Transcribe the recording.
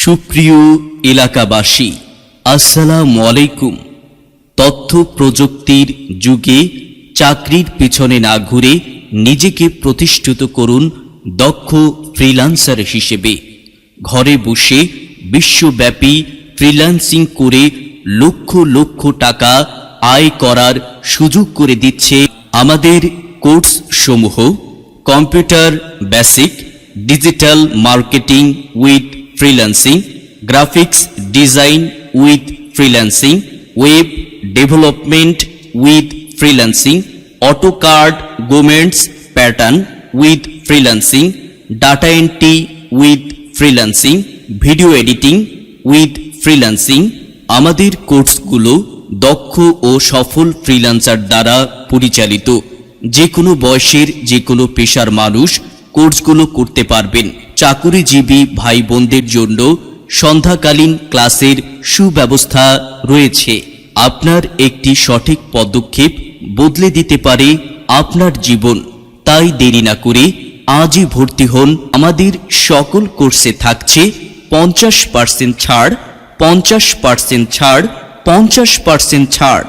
সুপ্রিয় এলাকাবাসী, আসসালামু আলাইকুম। তথ্য প্রযুক্তির যুগে চাকরির পেছনে না ঘুরে নিজেকে প্রতিষ্ঠিত করুন দক্ষ ফ্রিল্যান্সার হিসেবে। ঘরে বসে বিশ্বব্যাপী ফ্রিল্যান্সিং করে লক্ষ লক্ষ টাকা আয় করার সুযোগ করে দিচ্ছে আমাদের কোর্স সমূহ: computer basic, digital marketing with freelancing, graphics design with freelancing, web development with freelancing, AutoCAD garments pattern with freelancing, data entry with freelancing, video editing with freelancing. আমাদের কোর্সগুলো দক্ষ ও সফল ফ্রিল্যান্সার দ্বারা পরিচালিত। যে কোনো বয়সের যে কোনো পেশার মানুষ কোর্সগুলো করতে পারবেন। চাকুরিজীবী ভাই বোনদের জন্য সন্ধ্যাকালীন ক্লাসের সুব্যবস্থা রয়েছে। আপনার একটি সঠিক পদক্ষেপ বদলে দিতে পারে আপনার জীবন। তাই দেরি না করে আজই ভর্তি হন। আমাদের সকল কোর্সে থাকছে 50% ছাড়, 50% ছাড়, 50% ছাড়।